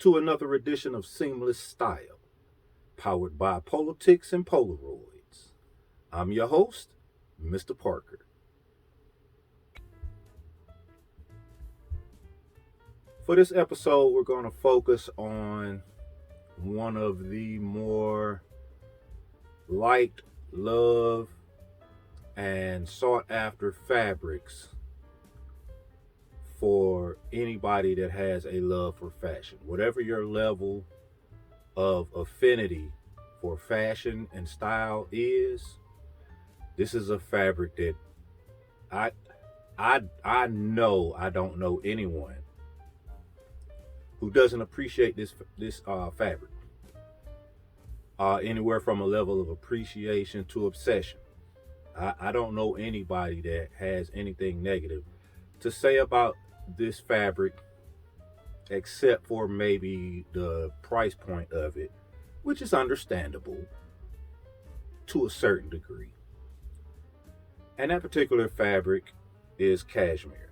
to another edition of Seamless Style, powered by Politics and Polaroids. I'm your host, Mr. Parker. For this episode, we're going to focus on one of the more liked, loved, and sought after fabrics for anybody that has a love for fashion. Whatever your level of affinity for fashion and style is, this is a fabric that I I know I don't know anyone who doesn't appreciate this fabric. Anywhere from a level of appreciation to obsession. I don't know anybody that has anything negative to say about this fabric except for maybe the price point of it, which is understandable to a certain degree. And that particular fabric is cashmere.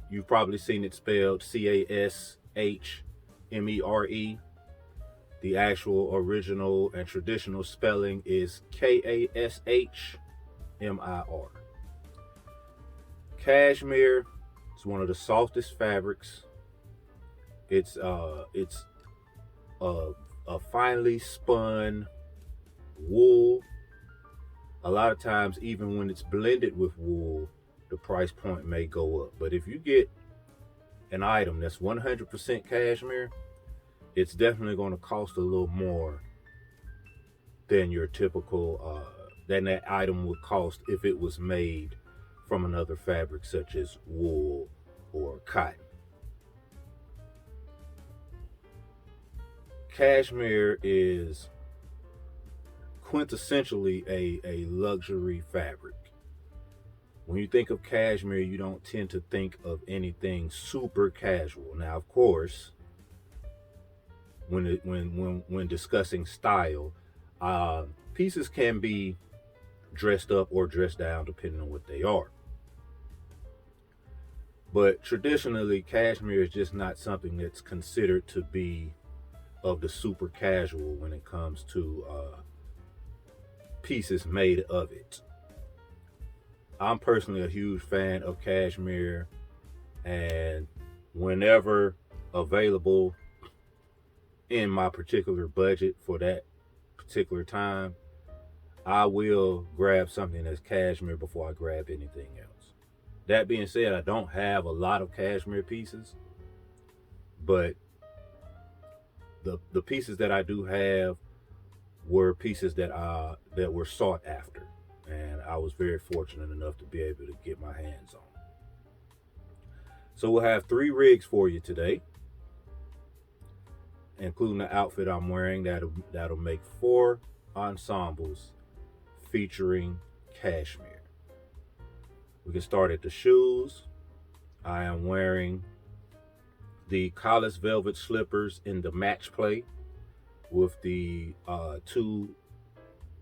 You've probably seen it spelled CASHMERE. The actual original and traditional spelling is KASHMIR. Cashmere is one of the softest fabrics. It's a finely spun wool. A lot of times, even when it's blended with wool, the price point may go up. But if you get an item that's 100% cashmere, it's definitely going to cost a little more than your typical than that item would cost if it was made from another fabric such as wool or cotton. Cashmere is quintessentially a luxury fabric. When you think of cashmere, you don't tend to think of anything super casual. Now, of course, when discussing style, pieces can be dressed up or dressed down depending on what they are. But traditionally, cashmere is just not something that's considered to be of the super casual when it comes to pieces made of it. I'm personally a huge fan of cashmere, and whenever available in my particular budget for that particular time, I will grab something that's cashmere before I grab anything else. That being said, I don't have a lot of cashmere pieces, but the pieces that I do have were pieces that were sought after, and I was very fortunate enough to be able to get my hands on. So we'll have 3 rigs for you today, including the outfit I'm wearing. That'll make 4 ensembles featuring cashmere. We can start at the shoes. I am wearing the collar velvet slippers in the match play with the 2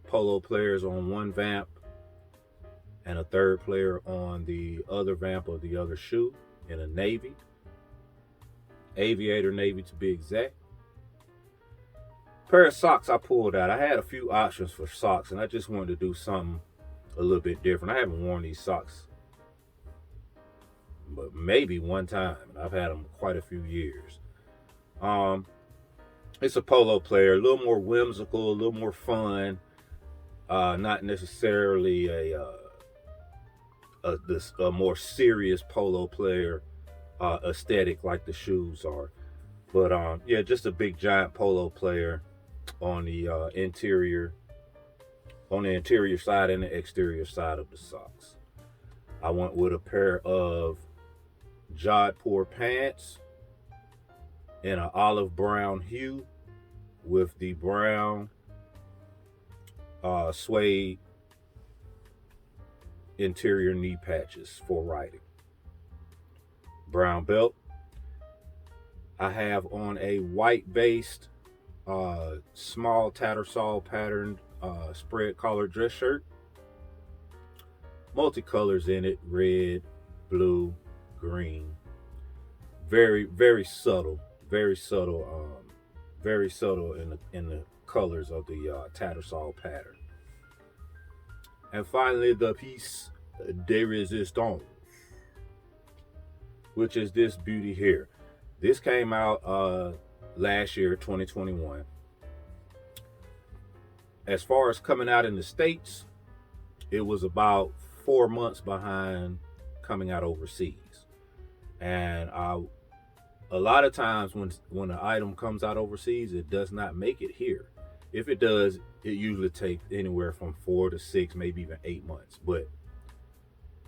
polo players on one vamp and a 3rd player on the other vamp of the other shoe in a navy, aviator navy to be exact. Pair of socks I pulled out. I had a few options for socks, and I just wanted to do something a little bit different. I haven't worn these socks but maybe one time. I've had them quite a few years. It's a polo player, a little more whimsical, a little more fun. Not necessarily a more serious polo player aesthetic like the shoes are. But yeah, just a big giant polo player on the interior side and the exterior side of the socks. I went with a pair of Jodhpur pants in an olive brown hue with the brown suede interior knee patches for riding. Brown belt. I have on a white based small tattersall patterned spread collar dress shirt. Multicolors in it: red, blue, green. Very, very subtle, very subtle, very subtle in the colors of the Tattersall pattern. And finally, the piece de resistance, which is this beauty here. This came out last year, 2021. As far as coming out in the States, it was about 4 months behind coming out overseas. And a lot of times when an item comes out overseas, it does not make it here. If it does, it usually takes anywhere from 4 to 6, maybe even 8 months. But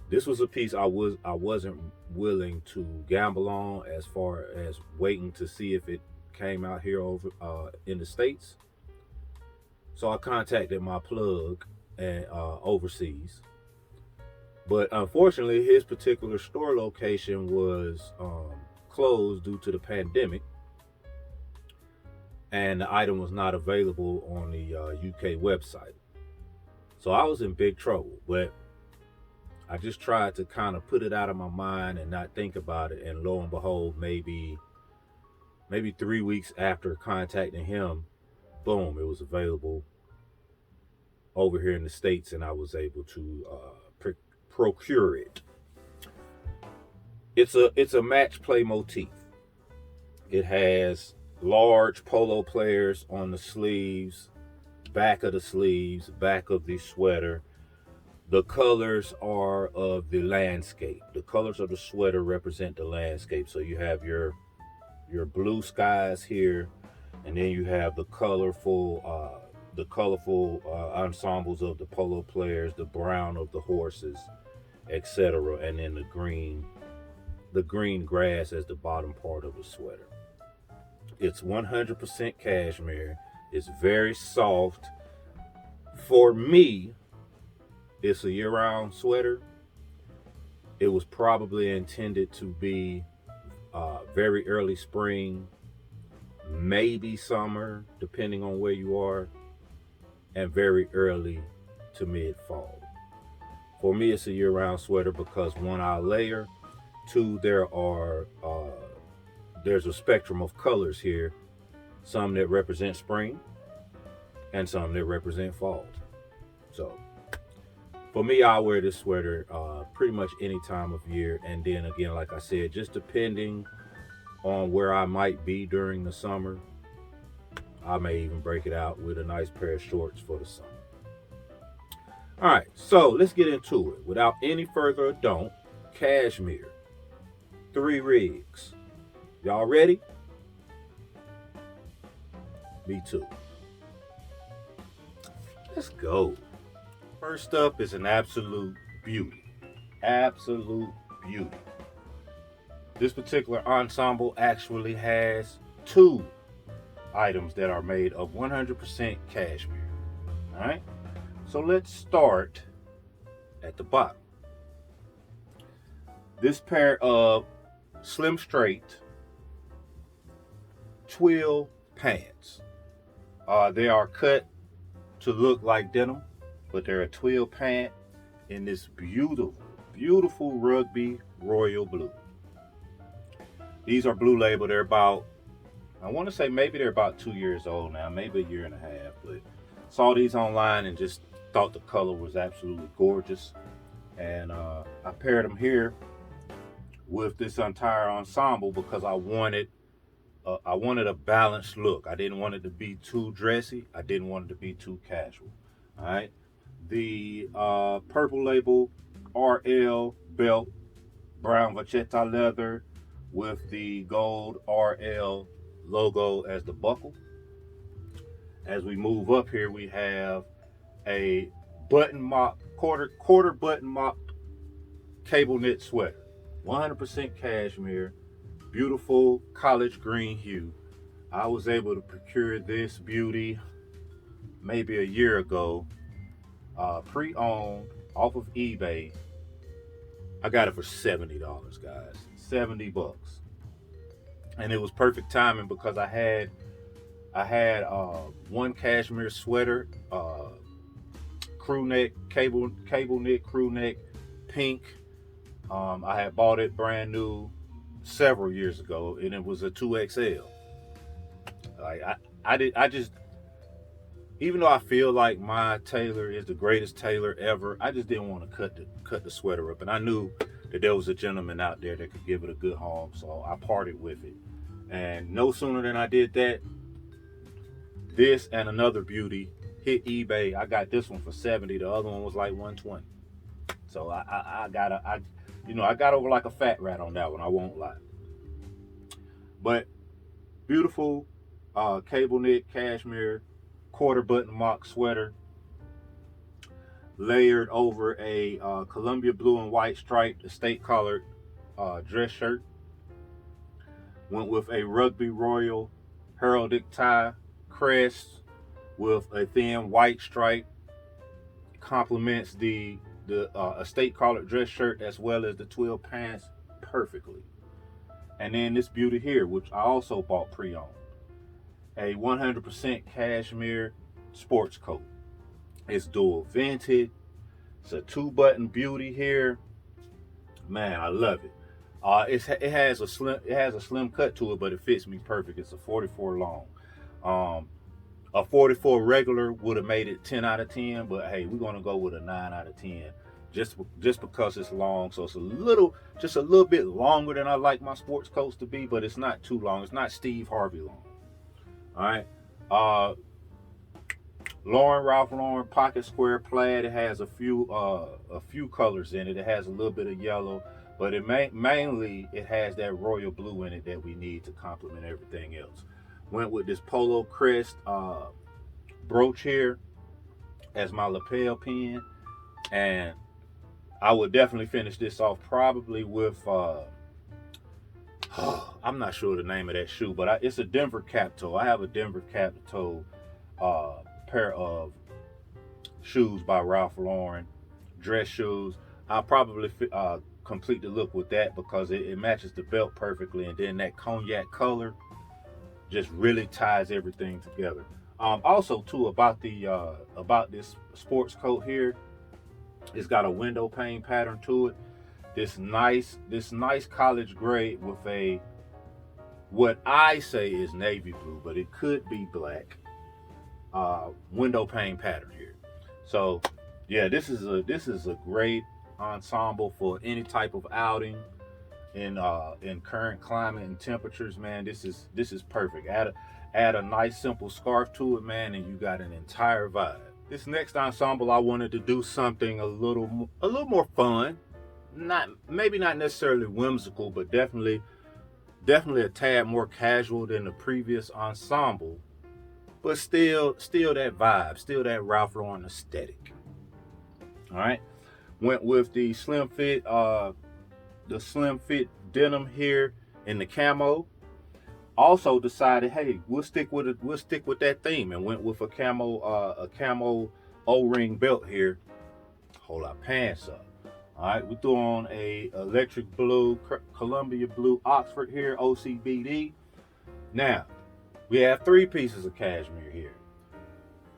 this was a piece I wasn't willing to gamble on as far as waiting to see if it came out here over in the States. So I contacted my plug and overseas, but unfortunately, his particular store location was closed due to the pandemic, and the item was not available on the UK website. So I was in big trouble, but I just tried to kind of put it out of my mind and not think about it. And lo and behold, maybe 3 weeks after contacting him, boom, it was available over here in the States, and I was able to procure it. It's a match play motif. It has large polo players on the sleeves, back of the sleeves, back of the sweater. The colors are of the landscape. The colors of the sweater represent the landscape. So you have your blue skies here, and then you have the colorful ensembles of the polo players, the brown of the horses, etc., and then the green grass as the bottom part of the sweater. It's 100% cashmere. It's very soft. For me, it's a year-round sweater. It was probably intended to be very early spring, maybe summer, depending on where you are, and very early to mid-fall. For me, it's a year-round sweater because one, I layer. Two, there's a spectrum of colors here, some that represent spring and some that represent fall. So for me, I wear this sweater pretty much any time of year. And then again, like I said, just depending on where I might be during the summer, I may even break it out with a nice pair of shorts for the summer. All right, so let's get into it. Without any further ado, cashmere, 3 rigs. Y'all ready? Me too. Let's go. First up is an absolute beauty. Absolute beauty. This particular ensemble actually has 2 items that are made of 100% cashmere. All right, so let's start at the bottom. This pair of slim straight twill pants. They are cut to look like denim, but they're a twill pant in this beautiful, beautiful rugby royal blue. These are Blue Label. They're about, I want to say maybe they're about 2 years old now, maybe a year and a half, but saw these online and just thought the color was absolutely gorgeous. And I paired them here with this entire ensemble because I wanted a balanced look. I didn't want it to be too dressy. I didn't want it to be too casual. All right. The Purple Label RL belt, brown vachetta leather with the gold RL logo as the buckle. As we move up here, we have a button mop, quarter button mop cable knit sweater, 100% cashmere, beautiful college green hue. I was able to procure this beauty maybe a year ago, pre-owned off of eBay. I got it for $70, guys. $70. And it was perfect timing because I had one cashmere sweater, crew neck, cable knit crew neck, pink. I had bought it brand new, several years ago, and it was a 2XL. Like I just, even though I feel like my tailor is the greatest tailor ever, I just didn't want to cut the sweater up, and I knew that there was a gentleman out there that could give it a good home, so I parted with it. And no sooner than I did that, this and another beauty hit eBay. I got this one for 70. The other one was like 120. So I got over like a fat rat on that one. I won't lie. But beautiful cable knit cashmere quarter button mock sweater, layered over a Columbia blue and white striped estate collared dress shirt. Went with a Rugby Royal heraldic tie crest with a thin white stripe. Complements the estate collared dress shirt as well as the twill pants perfectly. And then this beauty here, which I also bought pre-owned, a 100% cashmere sports coat. It's dual vented. It's a 2-button beauty here. Man, I love it. It has a slim cut to it, but it fits me perfect. It's a 44 long. A 44 regular would have made it 10 out of 10, but hey, we're gonna go with a 9 out of 10, just because it's long. So it's just a little bit longer than I like my sports coats to be, but it's not too long. It's not Steve Harvey long. All right. Ralph Lauren pocket square plaid. It has a few colors in it. It has a little bit of yellow, but mainly it has that royal blue in it that we need to complement everything else. Went with this polo crest brooch here as my lapel pin, and I would definitely finish this off probably with I'm not sure the name of that shoe, but it's a Denver cap toe. I have a Denver cap toe pair of shoes by Ralph Lauren, dress shoes. I'll probably complete the look with that because it matches the belt perfectly, and then that cognac color just really ties everything together. Also too, about this sports coat here, it's got a window pane pattern to it. This nice college gray with a, what I say is navy blue, but it could be black, window pane pattern here. So yeah, this is a great ensemble for any type of outing in current climate and temperatures. Man, this is perfect. Add a nice simple scarf to it, man, and you got an entire vibe. This next ensemble, I wanted to do something a little more fun. Maybe not necessarily whimsical, but definitely a tad more casual than the previous ensemble, but still that vibe, still that Ralph Lauren aesthetic. All right, went with the slim fit denim here in the camo. Also decided, hey, we'll stick with that theme, and went with a camo O-ring belt here. Hold our pants up. All right, we threw on a electric blue Columbia blue Oxford here, OCBD. Now we have 3 pieces of cashmere here.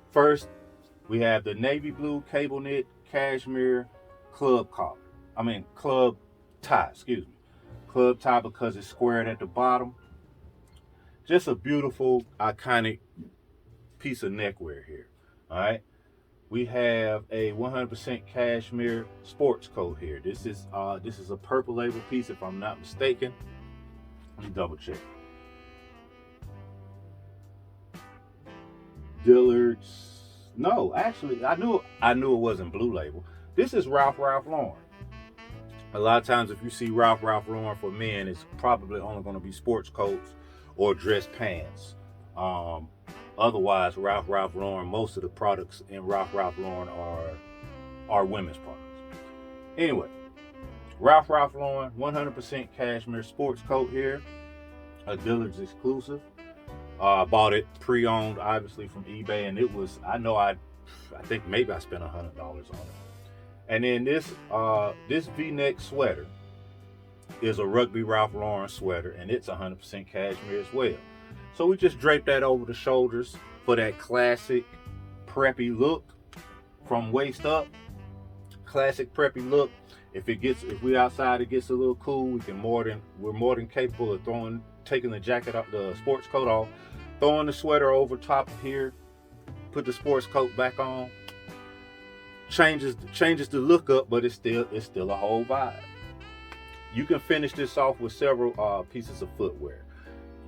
First, we have the navy blue cable knit cashmere club tie, club tie, because it's squared at the bottom. Just a beautiful, iconic piece of neckwear here. All right, we have a 100% cashmere sports coat here. This is a purple label piece, if I'm not mistaken. Let me double check. Dillard's. No, actually, I knew it wasn't blue label. This is Ralph Lauren. A lot of times, if you see Ralph Lauren for men, it's probably only going to be sports coats or dress pants. Otherwise, Ralph Lauren, most of the products in Ralph Lauren are women's products. Anyway, Ralph Lauren 100% cashmere sports coat here, a Dillard's exclusive. Bought it pre-owned, obviously, from eBay, and it was, I think maybe I spent $100 on it. And then this V-neck sweater is a Rugby Ralph Lauren sweater, and it's 100% cashmere as well. So we just draped that over the shoulders for that classic preppy look from waist up. classic preppy look. If we outside, it gets a little cool, we're more than capable of taking the jacket off, the sports coat off, throwing the sweater over top of here, put the sports coat back on. Changes the look up, but it's still a whole vibe. You can finish this off with several pieces of footwear.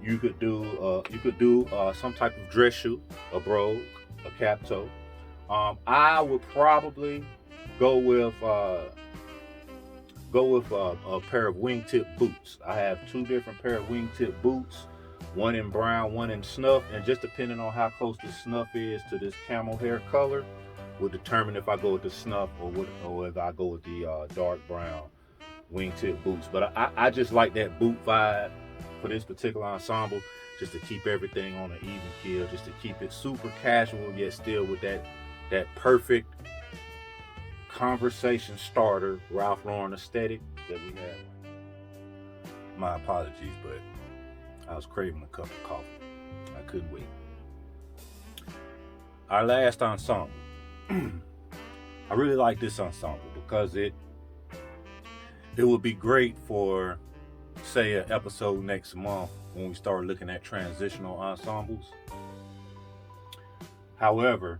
You could do some type of dress shoe, a brogue, a cap toe. I would probably go with a pair of wingtip boots. I have two different pair of wingtip boots, one in brown, one in snuff, and just depending on how close the snuff is to this camel hair color will determine if I go with the snuff or if I go with the dark brown wingtip boots. But I just like that boot vibe for this particular ensemble, just to keep everything on an even keel, just to keep it super casual yet still with that perfect conversation starter Ralph Lauren aesthetic that we have. My apologies, but I was craving a cup of coffee. I couldn't wait. Our last ensemble. I really like this ensemble because it would be great for, say, an episode next month when we start looking at transitional ensembles. However,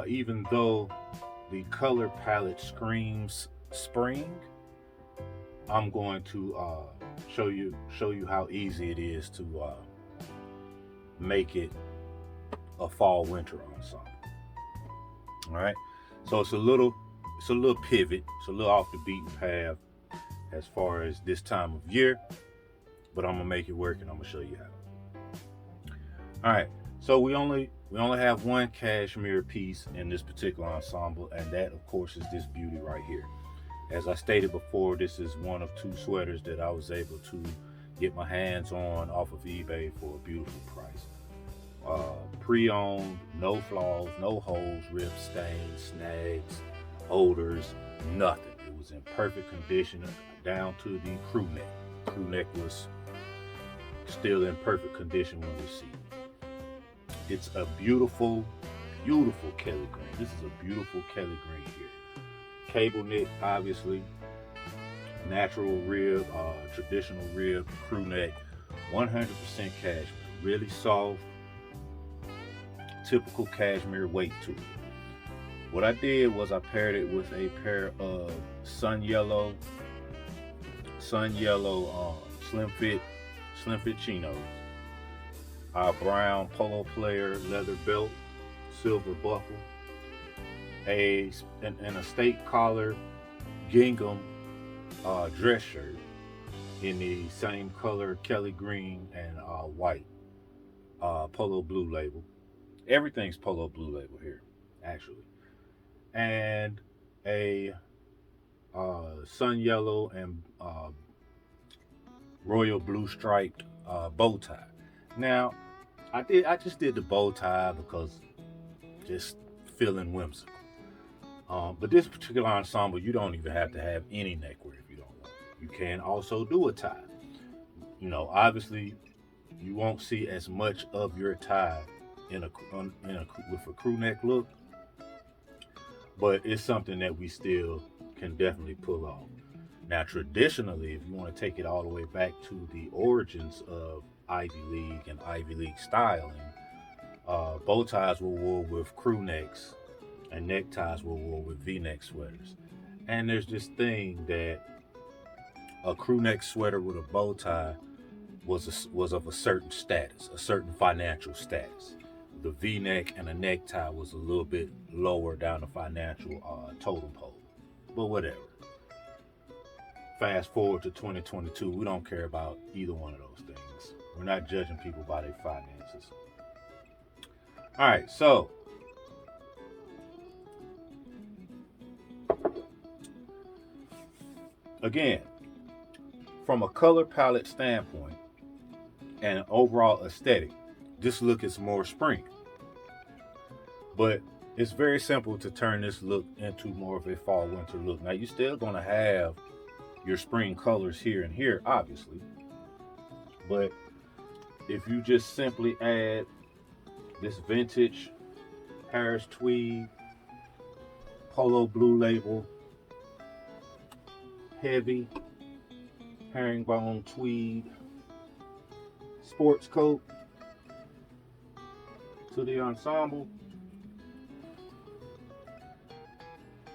even though the color palette screams spring, I'm going to show you how easy it is to make it a fall winter ensemble. All right, so it's a little pivot, it's a little off the beaten path as far as this time of year, but I'm gonna make it work and I'm gonna show you how. All right, so we only have one cashmere piece in this particular ensemble, and that of course is this beauty right here. As I stated before, this is one of two sweaters that I was able to get my hands on off of eBay for a beautiful price. Pre-owned, no flaws, no holes, rips, stains, snags, odors, nothing. It was in perfect condition down to the crew neck. Crew neck was still in perfect condition when received. It's a beautiful, beautiful Kelly green. This is a beautiful Kelly green here. Cable knit, obviously. Natural rib, traditional rib, crew neck. 100% cashmere. Really soft, typical cashmere weight to it. What I did was I paired it with a pair of sun yellow slim fit chinos, brown polo player leather belt, silver buckle, and a state collar gingham dress shirt in the same color Kelly green and white polo blue label. Everything's polo blue label here, actually. And a sun yellow and royal blue striped bow tie. Now, I just did the bow tie because just feeling whimsical. But this particular ensemble, you don't even have to have any neckwear if you don't want. You can also do a tie. You know, obviously, you won't see as much of your tie with a crew neck look, but it's something that we still can definitely pull off. Now, traditionally, if you want to take it all the way back to the origins of Ivy League and Ivy League styling, bow ties were worn with crew necks and neckties were worn with V-neck sweaters. And there's this thing that a crew neck sweater with a bow tie was of a certain status, a certain financial status. The V-neck and a necktie was a little bit lower down the financial totem pole, but whatever. Fast forward to 2022, we don't care about either one of those things. We're not judging people by their finances. All right, so again, from a color palette standpoint and an overall aesthetic, this look is more spring. But it's very simple to turn this look into more of a fall winter look. Now, you're still going to have your spring colors here and here, obviously. But if you just simply add this vintage Harris tweed polo blue label heavy herringbone tweed sports coat to the ensemble,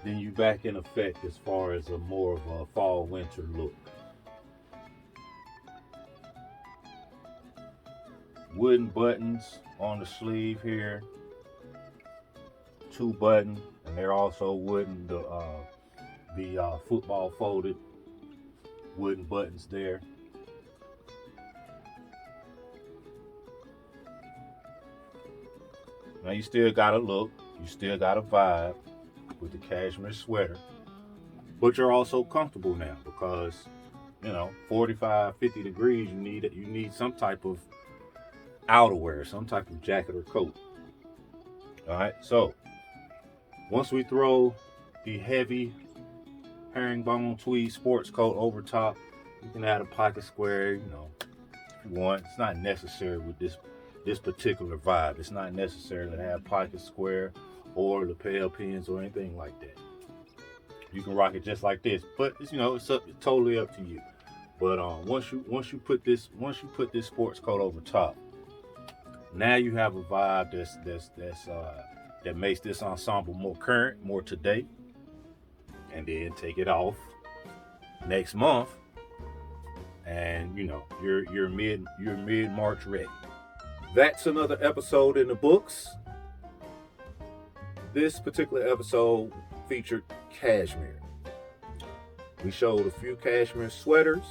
then you back in effect as far as a more of a fall winter look. Wooden buttons on the sleeve here, 2 button, and they're also wooden. The football folded wooden buttons there. Now you still got a look, you still got a vibe with the cashmere sweater, but you're also comfortable now because, 45, 50 degrees, you need some type of outerwear, some type of jacket or coat. All right, so once we throw the heavy herringbone tweed sports coat over top, you can add a pocket square, if you want. It's not necessary with this particular vibe. It's not necessary to have pocket square or lapel pins or anything like that. You can rock it just like this, but it's totally up to you. But once you put this sports coat over top, now you have a vibe that makes this ensemble more current, more today. And then take it off next month, and you're mid-March ready. That's another episode in the books. This particular episode featured cashmere. We showed a few cashmere sweaters,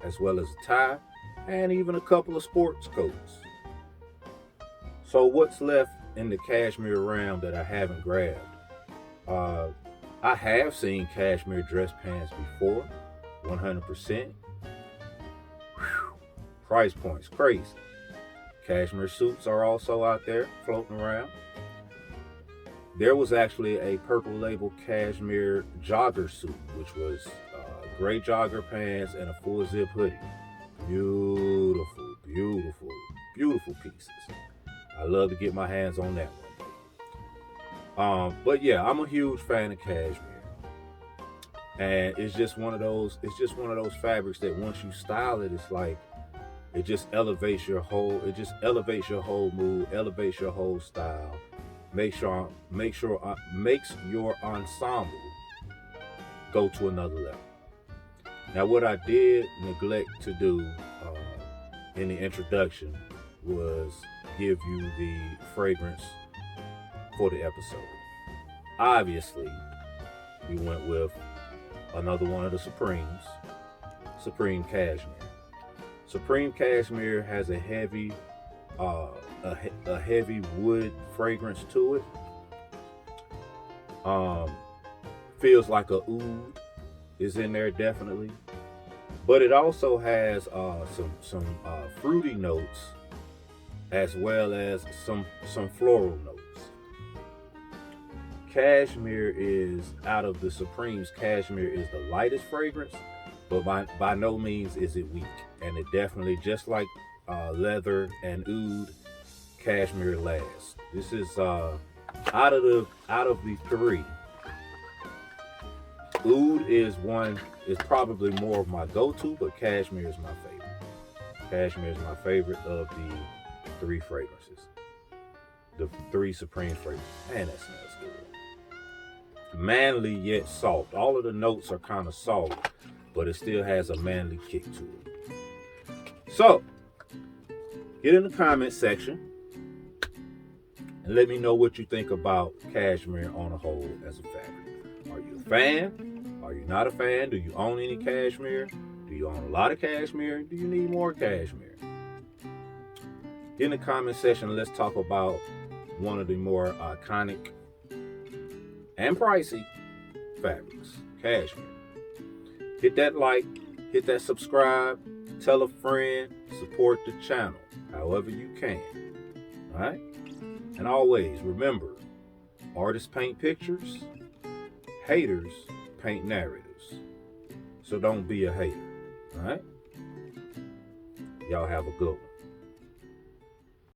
as well as a tie, and even a couple of sports coats. So what's left in the cashmere realm that I haven't grabbed? I have seen cashmere dress pants before, 100%. Price points, crazy. Cashmere suits are also out there floating around. There was actually a Purple Label cashmere jogger suit, which was gray jogger pants and a full zip hoodie. Beautiful, beautiful, beautiful pieces. I love to get my hands on that one. But yeah, I'm a huge fan of cashmere, and it's just one of those fabrics that once you style it, it's like it just elevates your whole mood, elevates your whole style, makes your ensemble go to another level. Now, what I did neglect to do in the introduction was give you the fragrance for the episode. Obviously, we went with another one of the Supremes, Supreme Cashmere. Supreme Cashmere has a heavy wood fragrance to it. Feels like a oud is in there definitely, but it also has some fruity notes as well as some floral notes. Cashmere is, out of the Supremes, cashmere is the lightest fragrance, but by no means is it weak. And it definitely, just like leather and oud, cashmere lasts. This is out of the three. Oud is probably more of my go-to, but cashmere is my favorite. Cashmere is my favorite of the 3 fragrances. The 3 Supreme fragrances. Man, that smells good. Manly yet soft. All of the notes are kind of soft, but it still has a manly kick to it. So, get in the comment section and let me know what you think about cashmere on a whole as a fabric. Are you a fan? Are you not a fan? Do you own any cashmere? Do you own a lot of cashmere? Do you need more cashmere? Get in the comment section and let's talk about one of the more iconic and pricey fabrics, cashmere. Hit that like, hit that subscribe, tell a friend, support the channel however you can. All right? And always remember, artists paint pictures, haters paint narratives. So don't be a hater. All right? Y'all have a good one.